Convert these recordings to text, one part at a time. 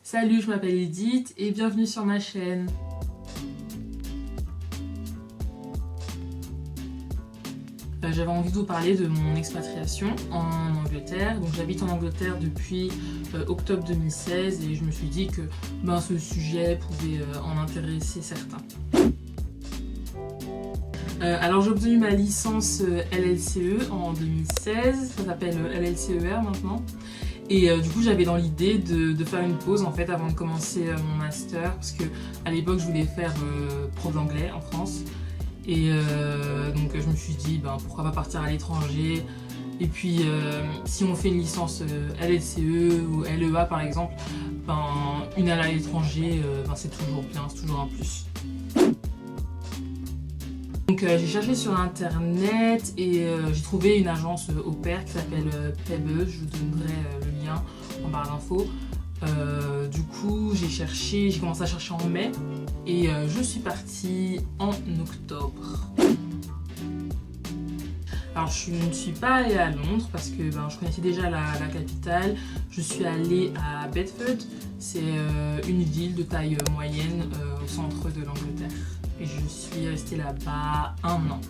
Salut, je m'appelle Edith et bienvenue sur ma chaîne. J'avais envie de vous parler de mon expatriation en Angleterre. Donc j'habite en Angleterre depuis octobre 2016 et je me suis dit que ce sujet pouvait en intéresser certains. Alors j'ai obtenu ma licence LLCE en 2016, ça s'appelle LLCER maintenant. Et du coup j'avais dans l'idée de faire une pause en fait avant de commencer mon master parce que à l'époque je voulais faire prof d'anglais en France. Et donc je me suis dit pourquoi pas partir à l'étranger. Et puis si on fait une licence LLCE ou LEA par exemple, une année à l'étranger c'est toujours bien, c'est toujours un plus. Donc j'ai cherché sur internet et j'ai trouvé une agence au pair qui s'appelle Pebble, je vous donnerai le lien en barre d'infos. Du coup j'ai commencé à chercher en mai et je suis partie en octobre. Alors je ne suis pas allée à Londres parce que je connaissais déjà la capitale. Je suis allée à Bedford, c'est une ville de taille moyenne au centre de l'Angleterre. Et je suis restée là-bas 1 an.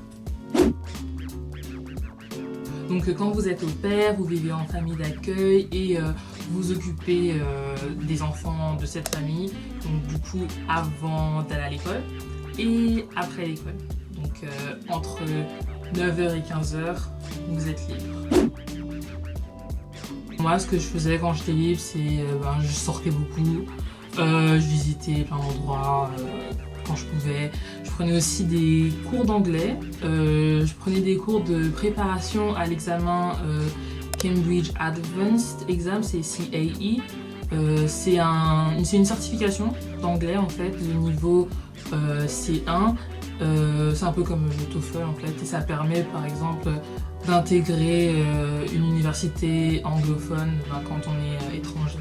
Donc quand vous êtes au pair, vous vivez en famille d'accueil et vous occupez des enfants de cette famille. Donc du coup avant d'aller à l'école et après l'école. Donc entre 9h et 15h, vous êtes libre. Moi ce que je faisais quand j'étais libre, c'est je sortais beaucoup, je visitais plein d'endroits. Quand je pouvais. Je prenais aussi des cours d'anglais, je prenais des cours de préparation à l'examen Cambridge Advanced Exam, c'est CAE. C'est une certification d'anglais en fait, de niveau C1. C'est un peu comme le TOEFL en fait, et ça permet par exemple d'intégrer une université anglophone quand on est étranger.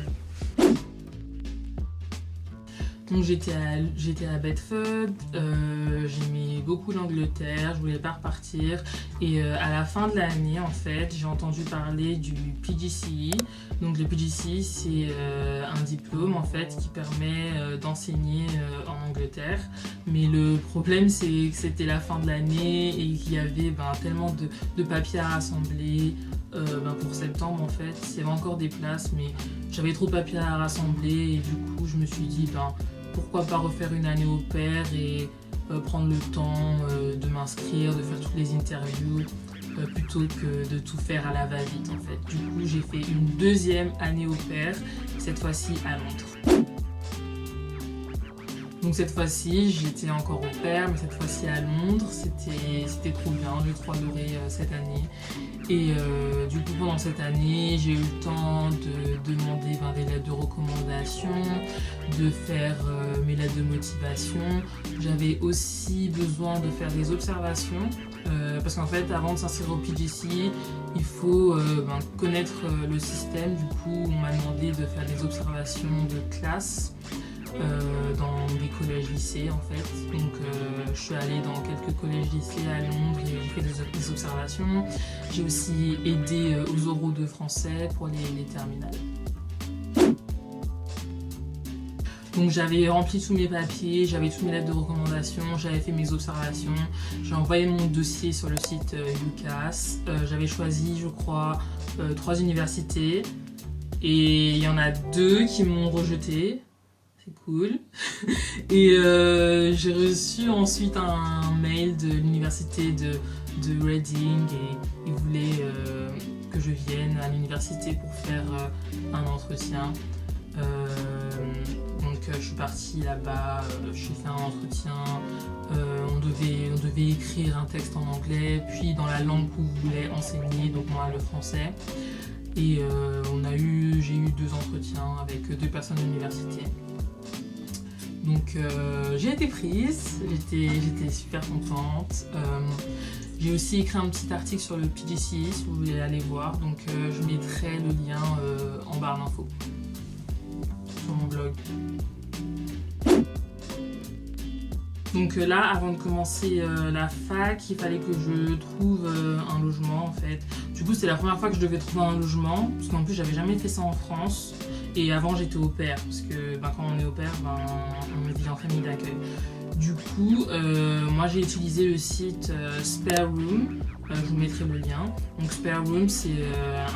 Donc j'étais à Bedford, j'aimais beaucoup l'Angleterre, je voulais pas repartir et à la fin de l'année en fait j'ai entendu parler du PGCE. Donc le PGCE c'est un diplôme en fait qui permet d'enseigner en Angleterre, mais le problème c'est que c'était la fin de l'année et qu'il y avait tellement de papiers à rassembler. Pour septembre en fait, il y avait encore des places mais j'avais trop de papiers à rassembler et du coup je me suis dit pourquoi pas refaire une année au pair et prendre le temps de m'inscrire, de faire toutes les interviews plutôt que de tout faire à la va-vite en fait. Du coup j'ai fait une 2e année au pair, cette fois-ci à Londres. Donc cette fois-ci j'étais encore au pair mais cette fois-ci à Londres, c'était trop bien, j'ai trop adoré cette année. Et du coup pendant cette année j'ai eu le temps de demander des lettres de recommandation, de faire mes lettres de motivation. J'avais aussi besoin de faire des observations parce qu'en fait avant de s'inscrire au PGCE il faut connaître le système. Du coup on m'a demandé de faire des observations de classe dans des collèges-lycées en fait. Donc je suis allée dans quelques collèges-lycées à Londres et j'ai fait des observations. J'ai aussi aidé aux oraux de français pour les terminales. Donc j'avais rempli tous mes papiers, j'avais toutes mes lettres de recommandation, j'avais fait mes observations, j'ai envoyé mon dossier sur le site UCAS. J'avais choisi je crois 3 universités et il y en a 2 qui m'ont rejeté. C'est cool. Et j'ai reçu ensuite un mail de l'université de Reading et ils voulaient que je vienne à l'université pour faire un entretien. Donc je suis partie là-bas, j'ai fait un entretien, on devait écrire un texte en anglais, puis dans la langue que vous voulez enseigner, donc moi le français. Et j'ai eu 2 entretiens avec 2 personnes de l'université. Donc j'ai été prise, j'étais super contente. J'ai aussi écrit un petit article sur le PGCE si vous voulez aller voir, donc je mettrai le lien en barre d'infos sur mon blog. Donc là, avant de commencer la fac, il fallait que je trouve un logement en fait. Du coup, c'est la première fois que je devais trouver un logement, parce qu'en plus, j'avais jamais fait ça en France. Et avant j'étais au pair, parce que quand on est au pair, on vit en famille d'accueil. Du coup, moi j'ai utilisé le site Spare Room, je vous mettrai le lien. Donc Spare Room, c'est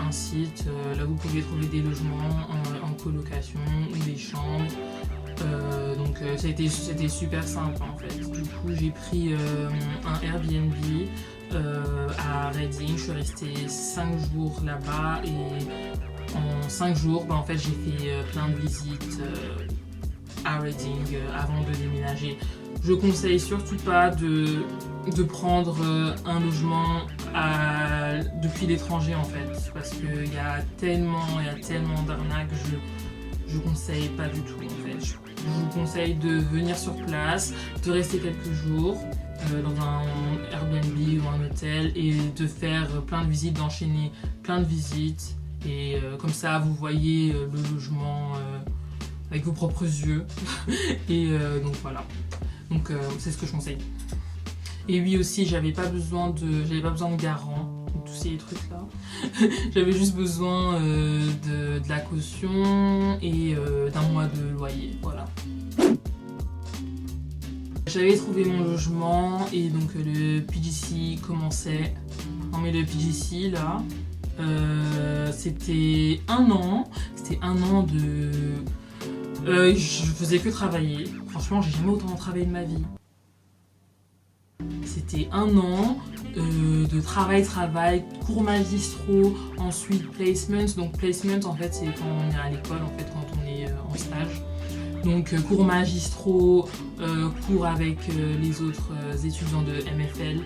un site là où vous pouvez trouver des logements en colocation ou des chambres. Donc c'était super simple en fait. Du coup j'ai pris un Airbnb à Reading, je suis restée 5 jours là-bas et en 5 jours en fait j'ai fait plein de visites à Reading avant de déménager. Je conseille surtout pas de prendre un logement depuis l'étranger en fait, parce qu'il y a tellement d'arnaques, je conseille pas du tout en fait. Je vous conseille de venir sur place, de rester quelques jours dans un Airbnb ou un hôtel et de faire plein de visites, d'enchaîner plein de visites et comme ça vous voyez le logement avec vos propres yeux et donc voilà. Donc c'est ce que je conseille. Et oui aussi j'avais pas besoin de garant, tous ces trucs là. J'avais juste besoin de la caution et d'un mois de loyer, voilà. J'avais trouvé mon logement et donc le PGC commençait. Non mais le PGC là, c'était un an de... je faisais que travailler. Franchement, j'ai jamais autant travaillé de ma vie. C'était un an de travail, cours magistraux, ensuite placement. Donc placement en fait c'est quand on est à l'école, en fait quand on est en stage. Donc cours magistraux, cours avec les autres étudiants de MFL.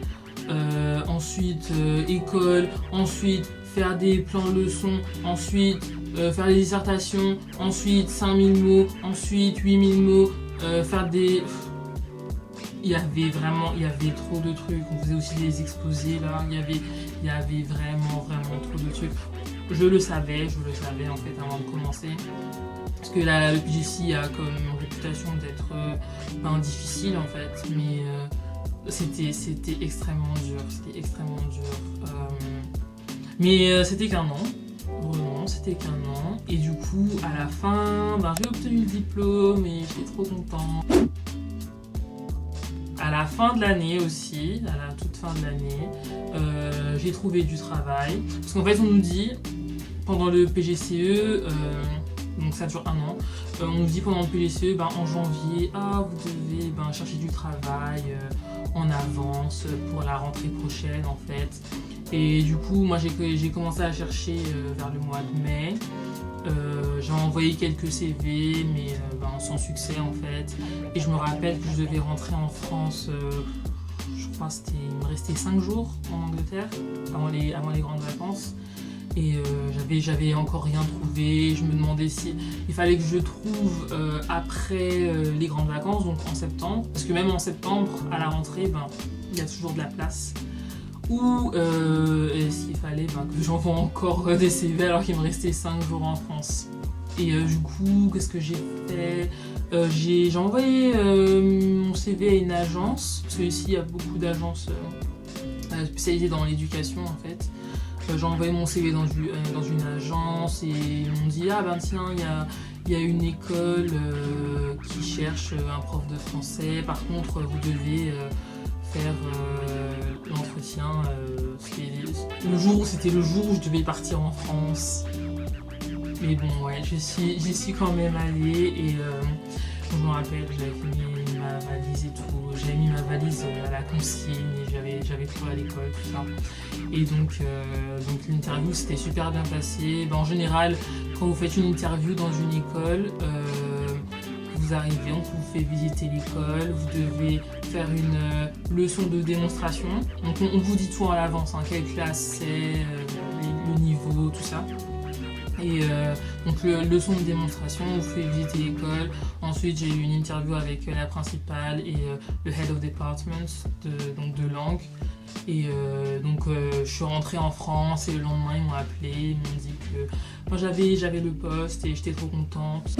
Ensuite école, ensuite faire des plans de leçons, ensuite faire des dissertations, ensuite 5000 mots, ensuite 8000 mots, faire des... Il y avait trop de trucs, on faisait aussi des exposés là, il y avait vraiment trop de trucs. Je le savais en fait avant de commencer. Parce que le PGC a comme réputation d'être difficile en fait, mais c'était extrêmement dur, mais c'était qu'un an, vraiment c'était qu'un an. Et du coup à la fin, j'ai obtenu le diplôme et j'étais trop contente. À la fin de l'année aussi, à la toute fin de l'année, j'ai trouvé du travail. Parce qu'en fait on nous dit, pendant le PGCE, donc ça dure un an, on nous dit pendant le PGCE, en janvier, vous devez chercher du travail en avance pour la rentrée prochaine en fait. Et du coup moi j'ai commencé à chercher vers le mois de mai. J'ai envoyé quelques CV mais sans succès en fait. Et je me rappelle que je devais rentrer en France, je crois il me restait 5 jours en Angleterre avant les grandes vacances. Et j'avais encore rien trouvé. Je me demandais si il fallait que je trouve après les grandes vacances, donc en septembre. Parce que même en septembre, à la rentrée, il y a toujours de la place. Ou s'il fallait que j'envoie encore des CV alors qu'il me restait 5 jours en France. Et du coup, qu'est-ce que j'ai fait? J'ai envoyé mon CV à une agence, parce qu'ici il y a beaucoup d'agences spécialisées dans l'éducation en fait. J'ai envoyé mon CV dans une agence et ils m'ont dit tiens, il y a une école qui cherche un prof de français, par contre vous devez faire l'entretien, c'était le jour où je devais partir en France. Mais bon ouais, j'y suis quand même allée et je me rappelle que j'avais mis ma valise et tout, j'avais mis ma valise à la consigne et j'avais tout à l'école, tout ça. Et donc l'interview s'était super bien passée. En général, quand vous faites une interview dans une école, vous arrivez, on vous fait visiter l'école, vous devez faire une leçon de démonstration. Donc on vous dit tout à l'avance, quelle classe c'est, le niveau, tout ça. Et donc leçon de démonstration, on vous fait visiter l'école. Ensuite j'ai eu une interview avec la principale et le head of department de langue. Et je suis rentrée en France et le lendemain ils m'ont appelé, ils m'ont dit que moi j'avais le poste et j'étais trop contente.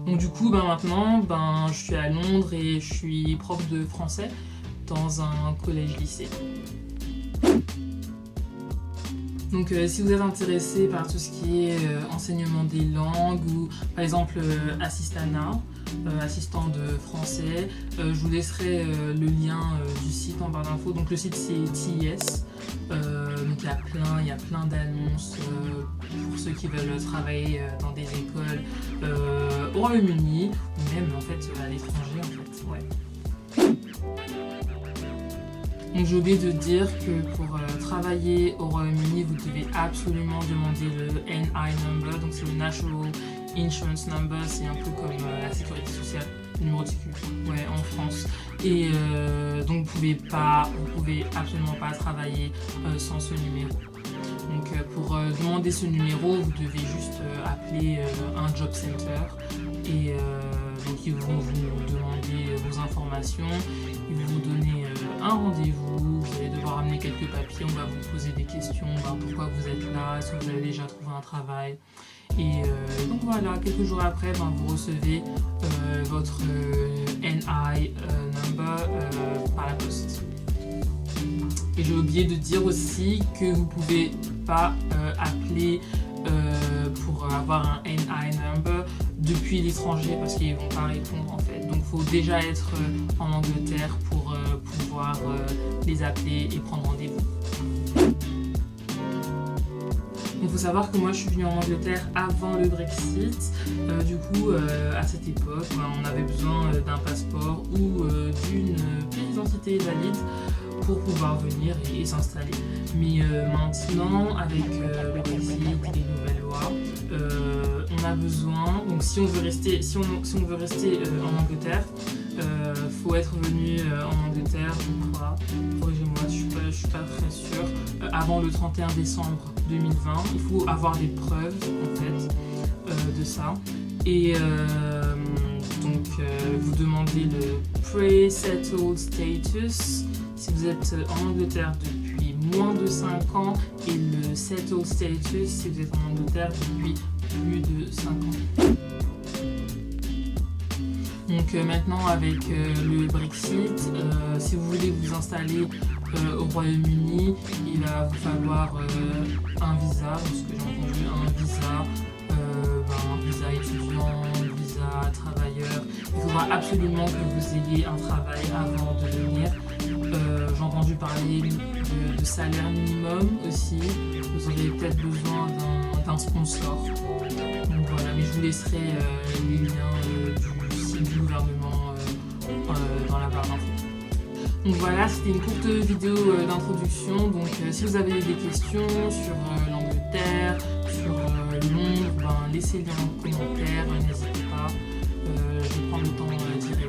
Donc du coup maintenant je suis à Londres et je suis prof de français dans un collège-lycée. Donc si vous êtes intéressé par tout ce qui est enseignement des langues ou par exemple assistana, assistant de français, je vous laisserai le lien du site en barre d'infos. Donc le site c'est TIS. Donc il y a plein d'annonces pour ceux qui veulent travailler dans des écoles au Royaume-Uni ou même en fait à l'étranger en fait. Ouais. Donc j'ai oublié de dire que pour travailler au Royaume-Uni, vous devez absolument demander le NI number, donc c'est le National Insurance Number, c'est un peu comme la sécurité sociale, le numéro de sécurité, ouais, en France. Et donc vous pouvez absolument pas travailler sans ce numéro. Donc pour demander ce numéro, vous devez juste appeler un job center et donc ils vont vous demander vos informations, ils vont vous donner un rendez-vous, vous allez devoir amener quelques papiers, on va vous poser des questions, pourquoi vous êtes là, est-ce que vous avez déjà trouvé un travail. Et donc voilà, quelques jours après, vous recevez votre NI number par la poste. Et j'ai oublié de dire aussi que vous ne pouvez pas appeler pour avoir un NI number depuis l'étranger parce qu'ils ne vont pas répondre en fait. Donc il faut déjà être en Angleterre pour pouvoir les appeler et prendre rendez-vous. Il faut savoir que moi je suis venue en Angleterre avant le Brexit. Du coup, à cette époque, on avait besoin d'un passeport ou d'une pièce d'identité valide pour pouvoir venir et s'installer. Mais maintenant, avec le Brexit et les nouvelles lois, on a besoin. Donc, si on veut rester, en Angleterre, faut être venu en Angleterre, je crois. Corrigez-moi, je suis pas très sûre. Avant le 31 décembre 2020, il faut avoir des preuves en fait de ça. Et donc, vous demandez le pre-settled status si vous êtes en Angleterre depuis moins de 5 ans et le settled status si vous êtes en Angleterre depuis plus de 5 ans. Donc maintenant avec le Brexit, si vous voulez vous installer au Royaume-Uni, il va vous falloir un visa, parce que j'ai entendu un visa étudiant, un visa travailleur. Il faudra absolument que vous ayez un travail avant de venir. J'ai entendu parler de salaire minimum aussi. Vous aurez peut-être besoin d'un sponsor. Donc voilà, mais je vous laisserai les liens du site du gouvernement dans la barre d'infos. Donc voilà, c'était une courte vidéo d'introduction. Donc si vous avez des questions sur l'Angleterre, sur Londres, laissez-les en commentaire, n'hésitez pas. Je vais prendre le temps d'y répondre.